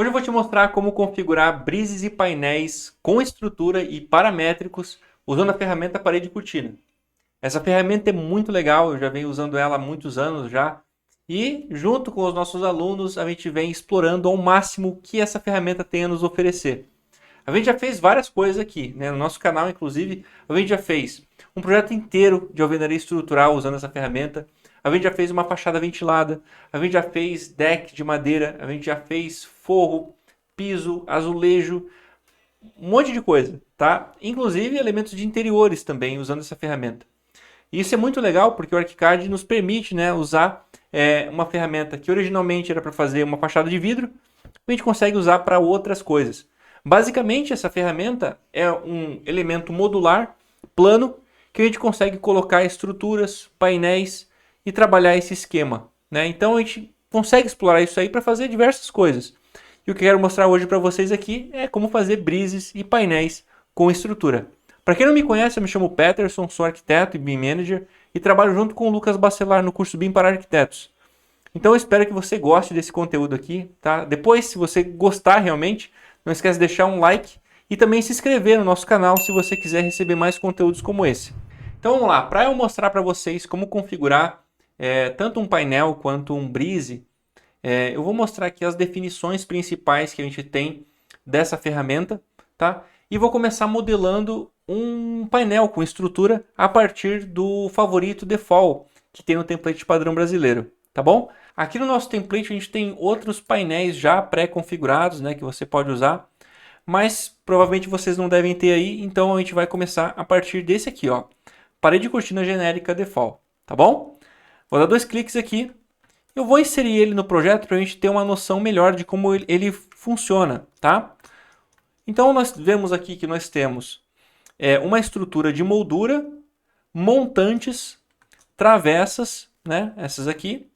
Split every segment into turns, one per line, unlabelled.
Hoje eu vou te mostrar como configurar brises e painéis com estrutura e paramétricos usando a ferramenta Parede Cortina. Essa ferramenta é muito legal, eu já venho usando ela há muitos anos já. E junto com os nossos alunos, a gente vem explorando ao máximo o que essa ferramenta tem a nos oferecer. A gente já fez várias coisas aqui, né? No nosso canal, inclusive, a gente já fez um projeto inteiro de alvenaria estrutural usando essa ferramenta. A gente já fez uma fachada ventilada, a gente já fez deck de madeira, a gente já fez forro, piso, azulejo, um monte de coisa, tá? Inclusive elementos de interiores também usando essa ferramenta. E isso é muito legal porque o ArchiCAD nos permite, né, usar uma ferramenta que originalmente era para fazer uma fachada de vidro, a gente consegue usar para outras coisas. Basicamente, essa ferramenta é um elemento modular, plano, que a gente consegue colocar estruturas, painéis e trabalhar esse esquema, né? Então a gente consegue explorar isso aí para fazer diversas coisas. E o que eu quero mostrar hoje para vocês aqui é como fazer brises e painéis com estrutura. Para quem não me conhece, eu me chamo Peterson, sou arquiteto e BIM Manager e trabalho junto com o Lucas Bacelar no curso BIM para Arquitetos. Então eu espero que você goste desse conteúdo aqui, tá? Depois, se você gostar realmente, não esquece de deixar um like e também se inscrever no nosso canal se você quiser receber mais conteúdos como esse. Então vamos lá, para eu mostrar para vocês como configurar tanto um painel quanto um brise, eu vou mostrar aqui as definições principais que a gente tem dessa ferramenta, tá? E vou começar modelando um painel com estrutura a partir do favorito default que tem no template padrão brasileiro, tá bom? Aqui no nosso template a gente tem outros painéis já pré-configurados, né, que você pode usar, mas provavelmente vocês não devem ter aí, então a gente vai começar a partir desse aqui, ó, parede cortina genérica default, tá bom? Vou dar 2 cliques aqui, eu vou inserir ele no projeto para a gente ter uma noção melhor de como ele funciona, tá? Então nós vemos aqui que nós temos uma estrutura de moldura, montantes, travessas, né, essas aqui,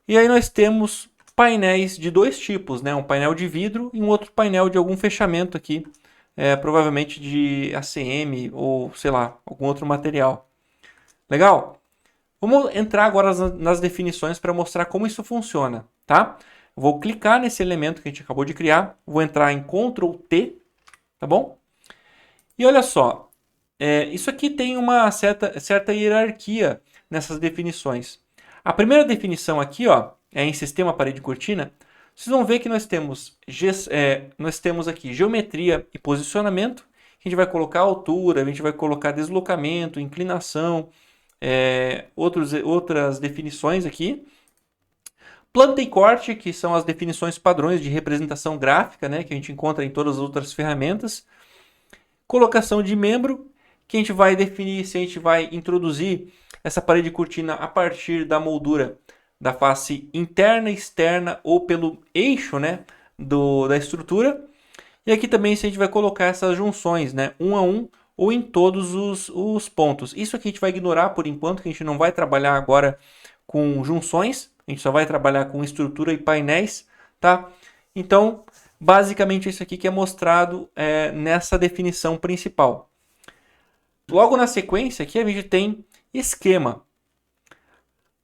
e aí nós temos painéis de dois tipos, né? Um painel de vidro e um outro painel de algum fechamento aqui, provavelmente de ACM ou sei lá, algum outro material. Legal? Vamos entrar agora nas definições para mostrar como isso funciona, tá? Vou clicar nesse elemento que a gente acabou de criar, vou entrar em Ctrl T, tá bom? E olha só, isso aqui tem uma certa hierarquia nessas definições. A primeira definição aqui, ó, é em sistema parede cortina. Vocês vão ver que nós temos aqui geometria e posicionamento. A gente vai colocar altura, a gente vai colocar deslocamento, inclinação, outras definições aqui. Planta e corte, que são as definições padrões de representação gráfica, né, que a gente encontra em todas as outras ferramentas. Colocação de membro, que a gente vai definir se a gente vai introduzir essa parede cortina a partir da moldura da face interna, externa ou pelo eixo, né, da estrutura. E aqui também se a gente vai colocar essas junções, né, um a um ou em todos os pontos. Isso aqui a gente vai ignorar por enquanto, que a gente não vai trabalhar agora com junções, a gente só vai trabalhar com estrutura e painéis, tá? Então, basicamente isso aqui que é mostrado nessa definição principal. Logo na sequência aqui a gente tem esquema.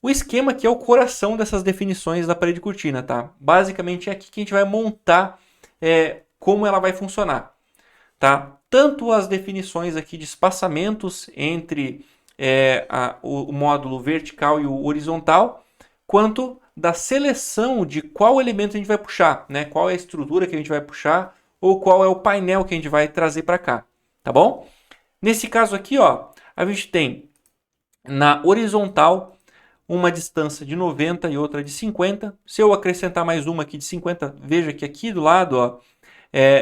O esquema aqui é o coração dessas definições da parede cortina, tá? Basicamente é aqui que a gente vai montar como ela vai funcionar, tá? Tanto as definições aqui de espaçamentos entre o módulo vertical e o horizontal, quanto da seleção de qual elemento a gente vai puxar, né? Qual é a estrutura que a gente vai puxar ou qual é o painel que a gente vai trazer para cá, tá bom? Nesse caso aqui, ó, a gente tem na horizontal uma distância de 90 e outra de 50. Se eu acrescentar mais uma aqui de 50, veja que aqui do lado, ó,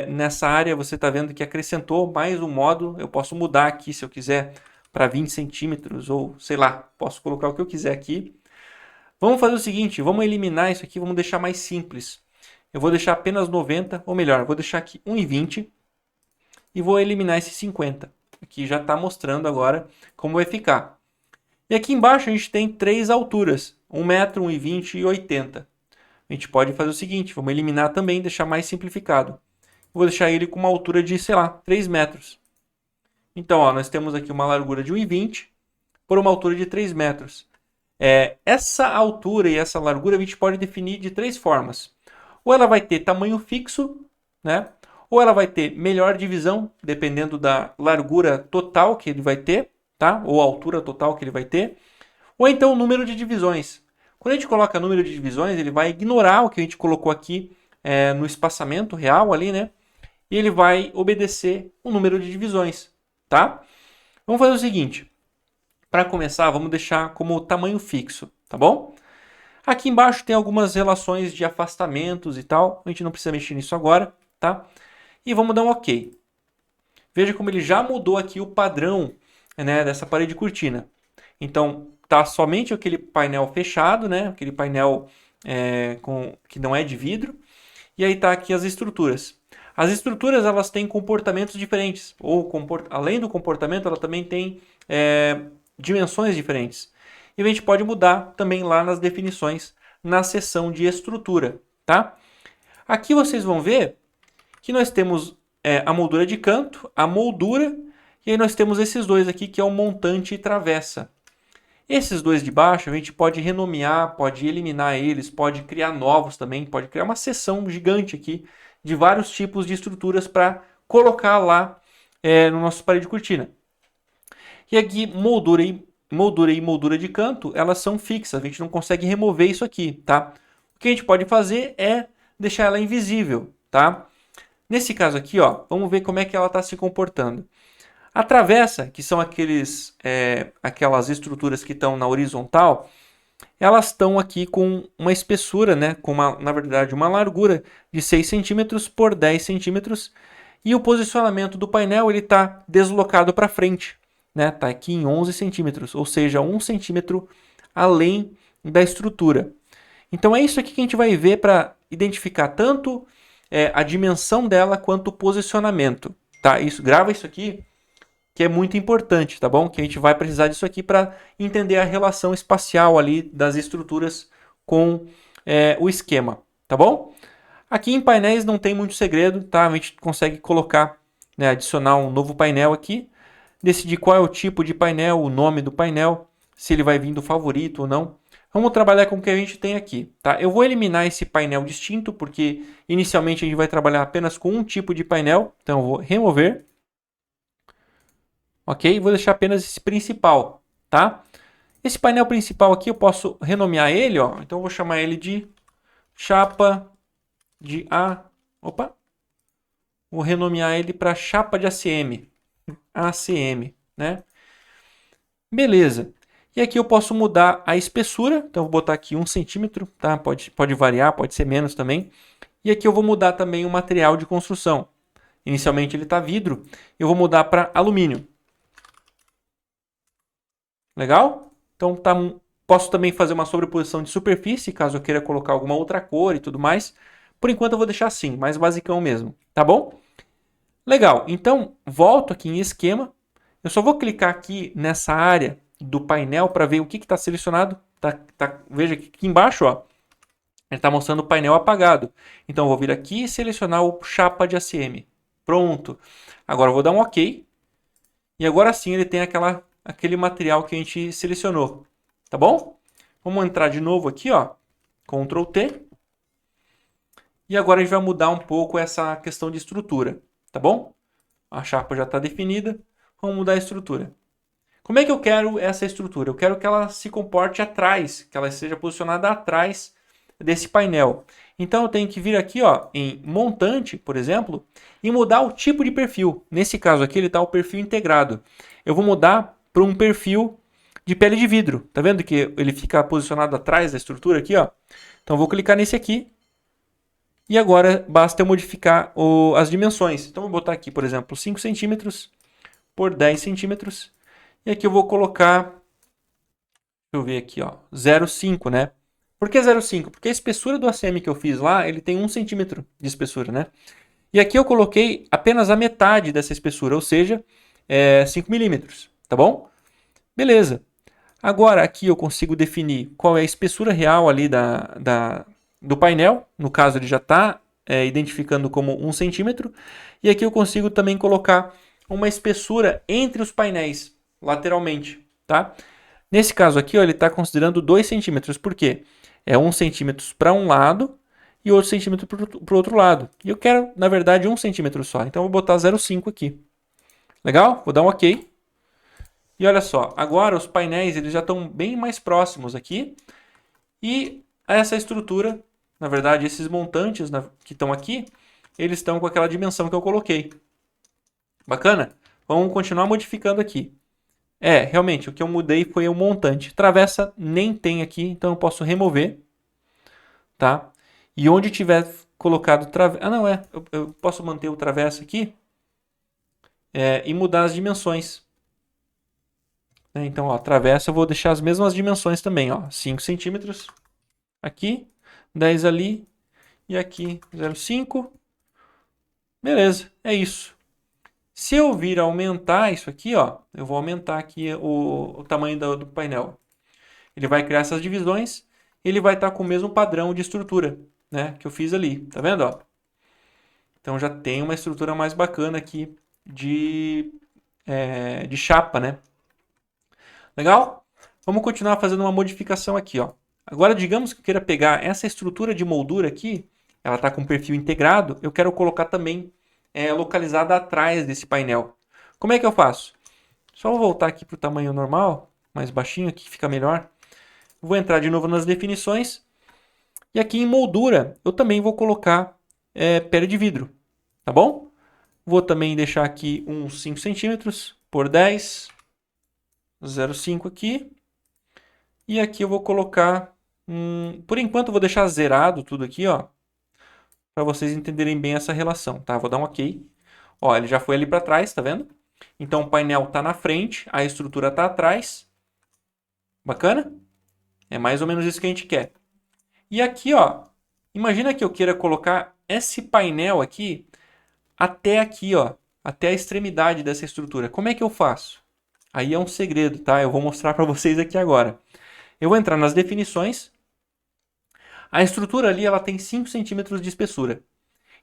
nessa área você está vendo que acrescentou mais um módulo. Eu posso mudar aqui se eu quiser para 20 centímetros ou sei lá, posso colocar o que eu quiser aqui. Vamos fazer o seguinte, vamos eliminar isso aqui, vamos deixar mais simples. Eu vou deixar apenas 90, ou melhor, vou deixar aqui 1,20 e vou eliminar esse 50. Aqui já está mostrando agora como vai ficar. E aqui embaixo a gente tem 3 alturas, 1 metro, 1,20 e 80. A gente pode fazer o seguinte, vamos eliminar também, deixar mais simplificado. Vou deixar ele com uma altura de, sei lá, 3 metros. Então, ó, nós temos aqui uma largura de 1,20 por uma altura de 3 metros. Essa altura e essa largura a gente pode definir de 3 formas. ou ela vai ter tamanho fixo, né? Ou ela vai ter melhor divisão, dependendo da largura total que ele vai ter, tá? Ou a altura total que ele vai ter. Ou então o número de divisões. Quando a gente coloca número de divisões, ele vai ignorar o que a gente colocou aqui no espaçamento real ali, né? E ele vai obedecer o número de divisões, tá? Vamos fazer o seguinte. Para começar, vamos deixar como tamanho fixo, tá bom? Aqui embaixo tem algumas relações de afastamentos e tal. A gente não precisa mexer nisso agora, tá? E vamos dar um OK. Veja como ele já mudou aqui o padrão, né, dessa parede de cortina. Então, tá somente aquele painel fechado, né? Aquele painel que não é de vidro. E aí tá aqui as estruturas. As estruturas, elas têm comportamentos diferentes. Ou além do comportamento, ela também tem dimensões diferentes. E a gente pode mudar também lá nas definições, na seção de estrutura, tá? Aqui vocês vão ver que nós temos a moldura de canto, a moldura, e aí nós temos esses dois aqui, que é o montante e travessa. Esses dois de baixo a gente pode renomear, pode eliminar eles, pode criar novos também, pode criar uma seção gigante aqui de vários tipos de estruturas para colocar lá no nosso parede de cortina. E aqui moldura e moldura de canto, elas são fixas, a gente não consegue remover isso aqui, tá? O que a gente pode fazer é deixar ela invisível, tá? Nesse caso aqui, ó, vamos ver como é que ela está se comportando. A travessa, que são aquelas estruturas que estão na horizontal, elas estão aqui com uma espessura, né, na verdade, uma largura de 6 centímetros por 10 centímetros, e o posicionamento do painel está deslocado para frente, né, está aqui em 11 centímetros, ou seja, 1 centímetro além da estrutura. Então é isso aqui que a gente vai ver para identificar tanto a dimensão dela quanto o posicionamento. Tá? Grava isso aqui, que é muito importante, tá bom? Que a gente vai precisar disso aqui para entender a relação espacial ali das estruturas com o esquema, tá bom? Aqui em painéis não tem muito segredo, tá? A gente consegue colocar, né, adicionar um novo painel aqui, decidir qual é o tipo de painel, o nome do painel, se ele vai vir do favorito ou não. Vamos trabalhar com o que a gente tem aqui, tá? Eu vou eliminar esse painel distinto, porque inicialmente a gente vai trabalhar apenas com um tipo de painel, então eu vou remover. Ok? Vou deixar apenas esse principal, tá? Esse painel principal aqui eu posso renomear ele, ó. Então eu vou chamar ele de chapa de Opa! Vou renomear ele para chapa de ACM. ACM, né? Beleza. E aqui eu posso mudar a espessura. Então eu vou botar aqui 1 centímetro, tá? Pode variar, pode ser menos também. E aqui eu vou mudar também o material de construção. Inicialmente ele está vidro. Eu vou mudar para alumínio. Legal? Então posso também fazer uma sobreposição de superfície, caso eu queira colocar alguma outra cor e tudo mais. Por enquanto eu vou deixar assim, mais basicão mesmo, tá bom? Legal, então volto aqui em esquema. Eu só vou clicar aqui nessa área do painel para ver o que está selecionado. Veja que aqui embaixo, ó, ele está mostrando o painel apagado. Então eu vou vir aqui e selecionar o chapa de ACM. Pronto. Agora eu vou dar um OK. E agora sim ele tem aquele material que a gente selecionou, tá bom? Vamos entrar de novo aqui, ó, Ctrl T. E agora a gente vai mudar um pouco essa questão de estrutura, tá bom? A chapa já está definida, vamos mudar a estrutura. Como é que eu quero essa estrutura? Eu quero que ela se comporte atrás, que ela esteja posicionada atrás desse painel. Então eu tenho que vir aqui, ó, em montante, por exemplo, e mudar o tipo de perfil. Nesse caso aqui ele está o perfil integrado. Eu vou mudar para um perfil de pele de vidro. Tá vendo que ele fica posicionado atrás da estrutura aqui, ó? Então eu vou clicar nesse aqui. E agora basta eu modificar as dimensões. Então eu vou botar aqui, por exemplo, 5 centímetros por 10 centímetros. E aqui eu vou colocar, deixa eu ver aqui, ó, 0,5, né? Por que 0,5? Porque a espessura do ACM que eu fiz lá, ele tem 1 centímetro de espessura, né? E aqui eu coloquei apenas a metade dessa espessura, ou seja, 5 milímetros, tá bom? Beleza. Agora aqui eu consigo definir qual é a espessura real ali do painel. No caso ele já está identificando como 1 centímetro. E aqui eu consigo também colocar uma espessura entre os painéis, lateralmente, tá? Nesse caso aqui, ó, ele está considerando 2 centímetros. Por quê? É 1 centímetro para um lado e outro centímetro para o outro lado. E eu quero, na verdade, 1 centímetro só. Então eu vou botar 0,5 aqui. Legal? Vou dar um OK. E olha só, agora os painéis eles já estão bem mais próximos aqui. E essa estrutura, na verdade, esses montantes que estão aqui, eles estão com aquela dimensão que eu coloquei. Bacana? Vamos continuar modificando aqui. Realmente, o que eu mudei foi o montante. Travessa nem tem aqui, então eu posso remover. Tá? E onde tiver colocado travessa... eu posso manter o travessa aqui e mudar as dimensões. Então, ó, travessa eu vou deixar as mesmas dimensões também. Ó, 5 centímetros aqui, 10 ali e aqui 0,5. Beleza, é isso. Se eu vir aumentar isso aqui, ó, eu vou aumentar aqui o tamanho do painel. Ele vai criar essas divisões, ele vai estar com o mesmo padrão de estrutura, né, que eu fiz ali, tá vendo? Ó? Então já tem uma estrutura mais bacana aqui de chapa, né? Legal? Vamos continuar fazendo uma modificação aqui, ó. Agora, digamos que eu queira pegar essa estrutura de moldura aqui, ela está com perfil integrado, eu quero colocar também localizada atrás desse painel. Como é que eu faço? Só vou voltar aqui para o tamanho normal, mais baixinho aqui, fica melhor. Vou entrar de novo nas definições. E aqui em moldura, eu também vou colocar pele de vidro, tá bom? Vou também deixar aqui uns 5 centímetros por 10, 0,5 aqui. E aqui eu vou colocar, por enquanto eu vou deixar zerado tudo aqui, ó, para vocês entenderem bem essa relação, tá? Vou dar um OK. Ó, ele já foi ali para trás, tá vendo? Então o painel está na frente, a estrutura está atrás. Bacana? É mais ou menos isso que a gente quer. E aqui, ó, imagina que eu queira colocar esse painel aqui até aqui, ó, até a extremidade dessa estrutura. Como é que eu faço? Aí é um segredo, tá? Eu vou mostrar para vocês aqui agora. Eu vou entrar nas definições. A estrutura ali ela tem 5 centímetros de espessura.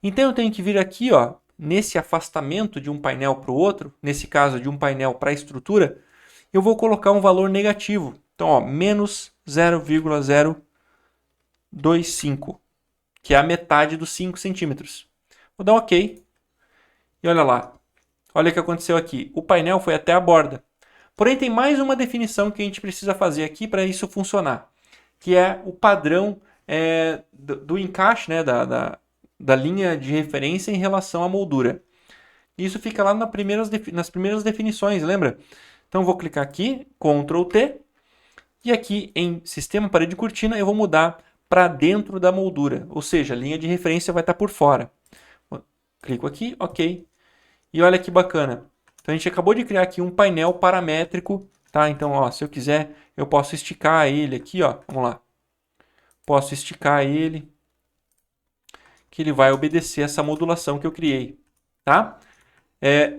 Então eu tenho que vir aqui, ó, nesse afastamento de um painel para o outro, nesse caso de um painel para a estrutura, eu vou colocar um valor negativo. Então, ó, menos 0,025, que é a metade dos 5 centímetros. Vou dar um OK. E olha lá. Olha o que aconteceu aqui. O painel foi até a borda. Porém, tem mais uma definição que a gente precisa fazer aqui para isso funcionar, que é o padrão do encaixe, né, da linha de referência em relação à moldura. Isso fica lá nas primeiras definições, lembra? Então, eu vou clicar aqui, Ctrl T, e aqui em Sistema Parede Cortina eu vou mudar para dentro da moldura, ou seja, a linha de referência vai estar por fora. Clico aqui, OK. E olha que bacana. Então a gente acabou de criar aqui um painel paramétrico, tá? Então, ó, se eu quiser, eu posso esticar ele aqui, ó. Vamos lá. Posso esticar ele, que ele vai obedecer essa modulação que eu criei, tá?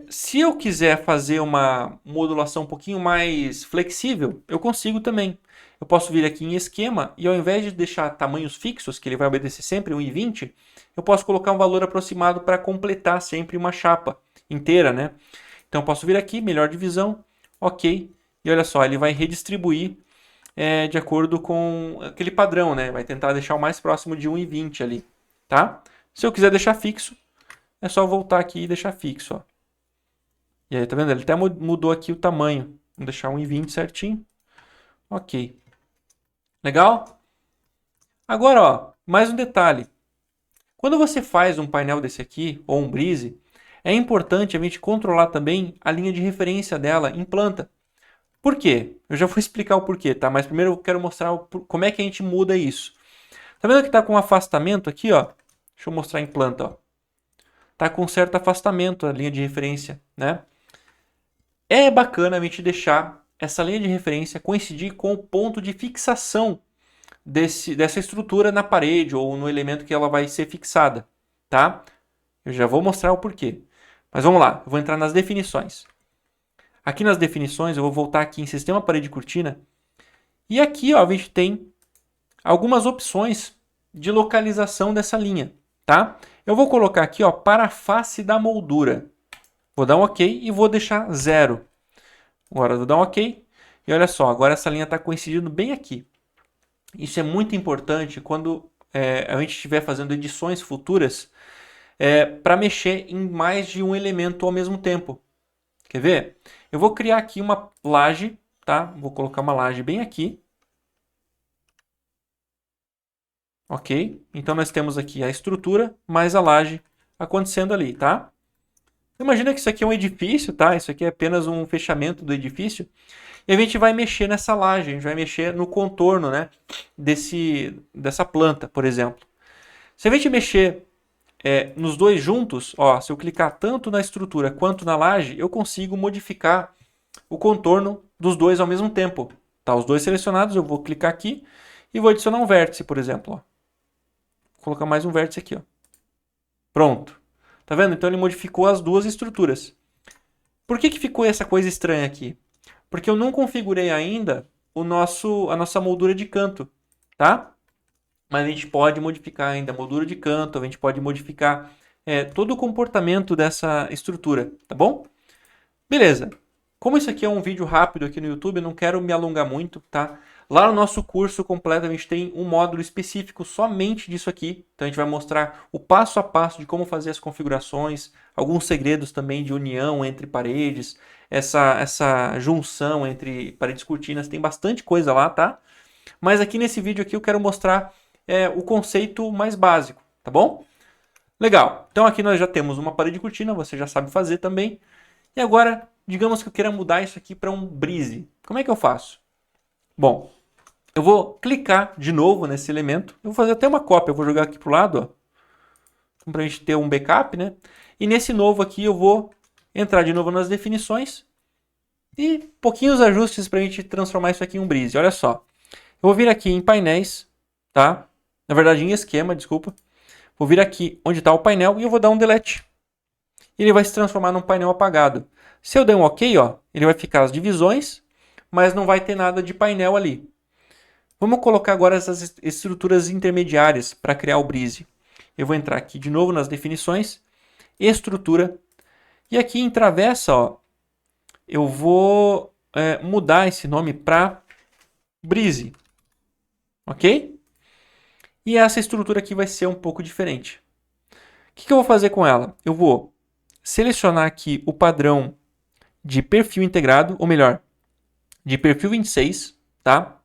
Se eu quiser fazer uma modulação um pouquinho mais flexível, eu consigo também. Eu posso vir aqui em esquema e ao invés de deixar tamanhos fixos, que ele vai obedecer sempre 1,20, eu posso colocar um valor aproximado para completar sempre uma chapa inteira, né? Então eu posso vir aqui, melhor divisão, OK. E olha só, ele vai redistribuir de acordo com aquele padrão, né? Vai tentar deixar o mais próximo de 1,20 ali, tá? Se eu quiser deixar fixo, é só voltar aqui e deixar fixo, ó. E aí, tá vendo? Ele até mudou aqui o tamanho. Vamos deixar 1,20 certinho. OK. Legal? Agora, ó, mais um detalhe. Quando você faz um painel desse aqui, ou um brise, é importante a gente controlar também a linha de referência dela em planta. Por quê? Eu já vou explicar o porquê, tá? Mas primeiro eu quero mostrar como é que a gente muda isso. Tá vendo que tá com um afastamento aqui, ó? Deixa eu mostrar em planta, ó. Tá com um certo afastamento a linha de referência, né? É bacana a gente deixar essa linha de referência coincidir com o ponto de fixação dessa estrutura na parede ou no elemento que ela vai ser fixada, tá? Eu já vou mostrar o porquê. Mas vamos lá, eu vou entrar nas definições. Aqui nas definições, eu vou voltar aqui em Sistema Parede Cortina. E aqui, ó, a gente tem algumas opções de localização dessa linha, tá? Eu vou colocar aqui, ó, para a face da moldura. Vou dar um OK e vou deixar 0. Agora eu vou dar um OK. E olha só, agora essa linha está coincidindo bem aqui. Isso é muito importante quando a gente estiver fazendo edições futuras, para mexer em mais de um elemento ao mesmo tempo. Quer ver? Eu vou criar aqui uma laje, tá? Vou colocar uma laje bem aqui. Ok? Então nós temos aqui a estrutura mais a laje acontecendo ali, tá? Imagina que isso aqui é um edifício, tá? Isso aqui é apenas um fechamento do edifício. E a gente vai mexer nessa laje, a gente vai mexer no contorno, né? Dessa planta, por exemplo. Se a gente mexer nos dois juntos, ó, se eu clicar tanto na estrutura quanto na laje, eu consigo modificar o contorno dos dois ao mesmo tempo. Tá, os dois selecionados, eu vou clicar aqui e vou adicionar um vértice, por exemplo. Ó. Vou colocar mais um vértice aqui. Ó. Pronto. Tá vendo? Então ele modificou as duas estruturas. Por que ficou essa coisa estranha aqui? Porque eu não configurei ainda a nossa moldura de canto. Tá? Mas a gente pode modificar ainda a moldura de canto, a gente pode modificar todo o comportamento dessa estrutura, tá bom? Beleza. Como isso aqui é um vídeo rápido aqui no YouTube, eu não quero me alongar muito, tá? Lá no nosso curso completo a gente tem um módulo específico somente disso aqui. Então a gente vai mostrar o passo a passo de como fazer as configurações, alguns segredos também de união entre paredes, essa junção entre paredes e cortinas, tem bastante coisa lá, tá? Mas aqui nesse vídeo aqui eu quero mostrar o conceito mais básico, tá bom? Legal. Então aqui nós já temos uma parede de cortina, você já sabe fazer também. E agora, digamos que eu queira mudar isso aqui para um brise. Como é que eu faço? Bom, eu vou clicar de novo nesse elemento. Eu vou fazer até uma cópia, eu vou jogar aqui para o lado, para a gente ter um backup, né? E nesse novo aqui eu vou entrar de novo nas definições e pouquinhos ajustes para a gente transformar isso aqui em um brise. Olha só, eu vou vir aqui em painéis, tá? Na verdade em esquema, desculpa. Vou vir aqui onde está o painel e eu vou dar um delete. Ele vai se transformar num painel apagado. Se eu der um OK, ó, ele vai ficar as divisões, mas não vai ter nada de painel ali. Vamos colocar agora essas estruturas intermediárias para criar o brise. Eu vou entrar aqui de novo nas definições, estrutura, e aqui em travessa, ó, eu vou mudar esse nome para brise. Ok? E essa estrutura aqui vai ser um pouco diferente. O que eu vou fazer com ela? Eu vou selecionar aqui o padrão de perfil integrado, ou melhor, de perfil 26, tá?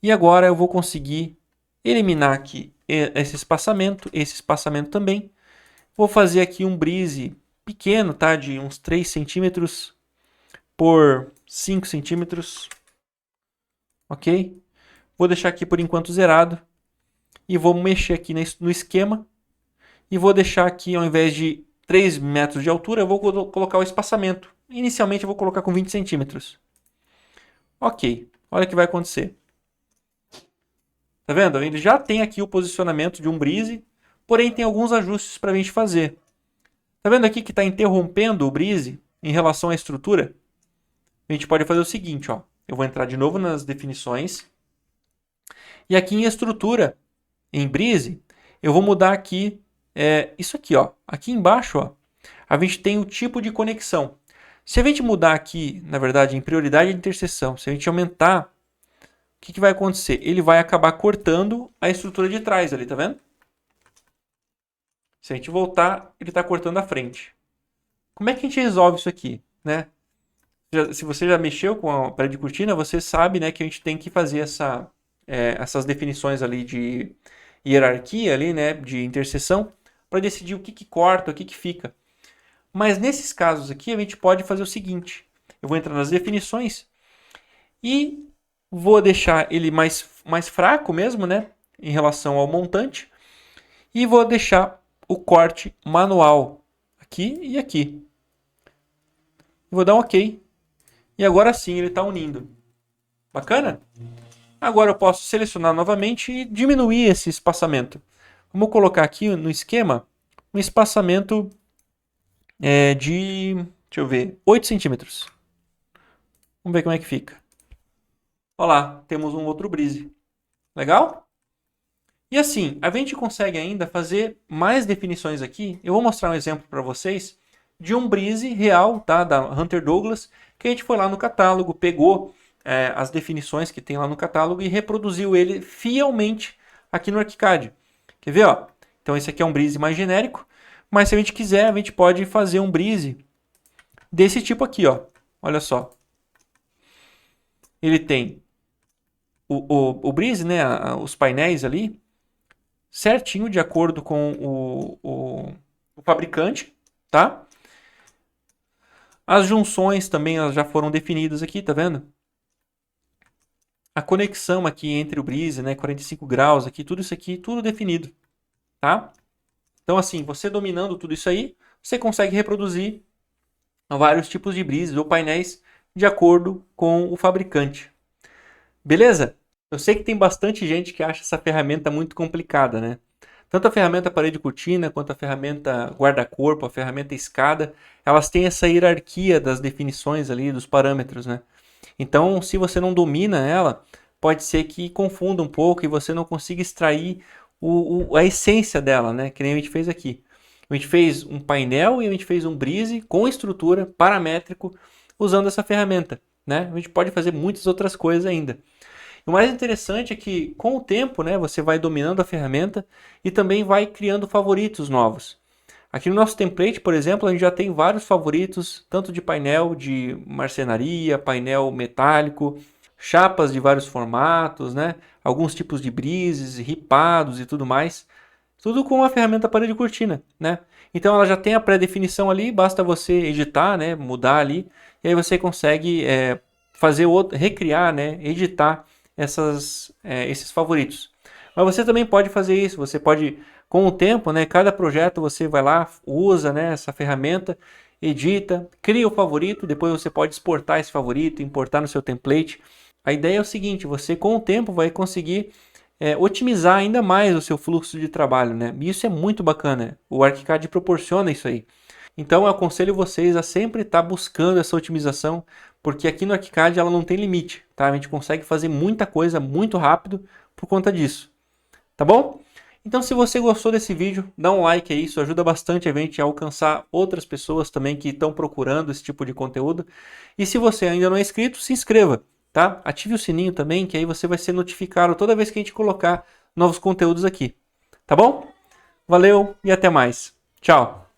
E agora eu vou conseguir eliminar aqui esse espaçamento também. Vou fazer aqui um brise pequeno, tá? De uns 3 centímetros por 5 centímetros. Ok? Vou deixar aqui por enquanto zerado. E vou mexer aqui no esquema. E vou deixar aqui, ao invés de 3 metros de altura, eu vou colocar o espaçamento. Inicialmente eu vou colocar com 20 centímetros. Ok, olha o que vai acontecer. Tá vendo? Ele já tem aqui o posicionamento de um brise, porém tem alguns ajustes para a gente fazer. Tá vendo aqui que está interrompendo o brise em relação à estrutura? A gente pode fazer o seguinte, ó. Eu vou entrar de novo nas definições. E aqui em estrutura, em brise, eu vou mudar aqui isso aqui, ó. Aqui embaixo, ó, a gente tem o tipo de conexão. Se a gente mudar aqui, na verdade, em prioridade de interseção, se a gente aumentar, o que vai acontecer? Ele vai acabar cortando a estrutura de trás ali, tá vendo? Se a gente voltar, ele está cortando a frente. Como é que a gente resolve isso aqui, né? Se você já mexeu com a parede de cortina, você sabe, né, que a gente tem que fazer essas definições ali de hierarquia, ali, né, de interseção, para decidir o que corta, o que fica. Mas nesses casos aqui, a gente pode fazer o seguinte. Eu vou entrar nas definições e vou deixar ele mais fraco mesmo, né, em relação ao montante. E vou deixar o corte manual aqui e aqui. Vou dar um OK. E agora sim ele está unindo. Bacana? Agora eu posso selecionar novamente e diminuir esse espaçamento. Vamos colocar aqui no esquema um espaçamento de, deixa eu ver, 8 centímetros. Vamos ver como é que fica. Olha lá, temos um outro brise. Legal? E assim, a gente consegue ainda fazer mais definições aqui. Eu vou mostrar um exemplo para vocês de um brise real, tá? Da Hunter Douglas, que a gente foi lá no catálogo, pegou as definições que tem lá no catálogo e reproduziu ele fielmente aqui no ArchiCAD. Quer ver, ó? Então esse aqui é um Breeze mais genérico, mas se a gente quiser, a gente pode fazer um Breeze desse tipo aqui, ó. Olha só. Ele tem o Breeze, né, os painéis ali, certinho de acordo com o fabricante, tá? As junções também elas já foram definidas aqui, tá vendo? A conexão aqui entre o Breeze, né, 45 graus aqui, tudo isso aqui, tudo definido, tá? Então assim, você dominando tudo isso aí, você consegue reproduzir vários tipos de Breezes ou painéis de acordo com o fabricante. Beleza? Eu sei que tem bastante gente que acha essa ferramenta muito complicada, né? Tanto a ferramenta parede cortina, quanto a ferramenta guarda-corpo, a ferramenta escada, elas têm essa hierarquia das definições ali, dos parâmetros, né? Então, se você não domina ela, pode ser que confunda um pouco e você não consiga extrair a essência dela, né? Que nem a gente fez aqui. A gente fez um painel e a gente fez um Breeze com estrutura paramétrico usando essa ferramenta, né? A gente pode fazer muitas outras coisas ainda. O mais interessante é que, com o tempo, né, você vai dominando a ferramenta e também vai criando favoritos novos. Aqui no nosso template, por exemplo, a gente já tem vários favoritos, tanto de painel de marcenaria, painel metálico, chapas de vários formatos, né, alguns tipos de brises, ripados e tudo mais. Tudo com a ferramenta parede cortina, né? Então ela já tem a pré-definição ali, basta você editar, né, mudar ali, e aí você consegue fazer recriar, né, editar esses favoritos. Mas você também pode fazer isso, você pode, com o tempo, né, cada projeto você vai lá, usa, né, essa ferramenta, edita, cria o favorito, depois você pode exportar esse favorito, importar no seu template. A ideia é o seguinte, você com o tempo vai conseguir otimizar ainda mais o seu fluxo de trabalho, né? E isso é muito bacana, o ArchiCAD proporciona isso aí. Então eu aconselho vocês a sempre estar buscando essa otimização, porque aqui no ArchiCAD ela não tem limite, tá? A gente consegue fazer muita coisa muito rápido por conta disso, tá bom? Então se você gostou desse vídeo, dá um like aí, isso ajuda bastante a gente a alcançar outras pessoas também que estão procurando esse tipo de conteúdo. E se você ainda não é inscrito, se inscreva, tá? Ative o sininho também, que aí você vai ser notificado toda vez que a gente colocar novos conteúdos aqui, tá bom? Valeu e até mais. Tchau!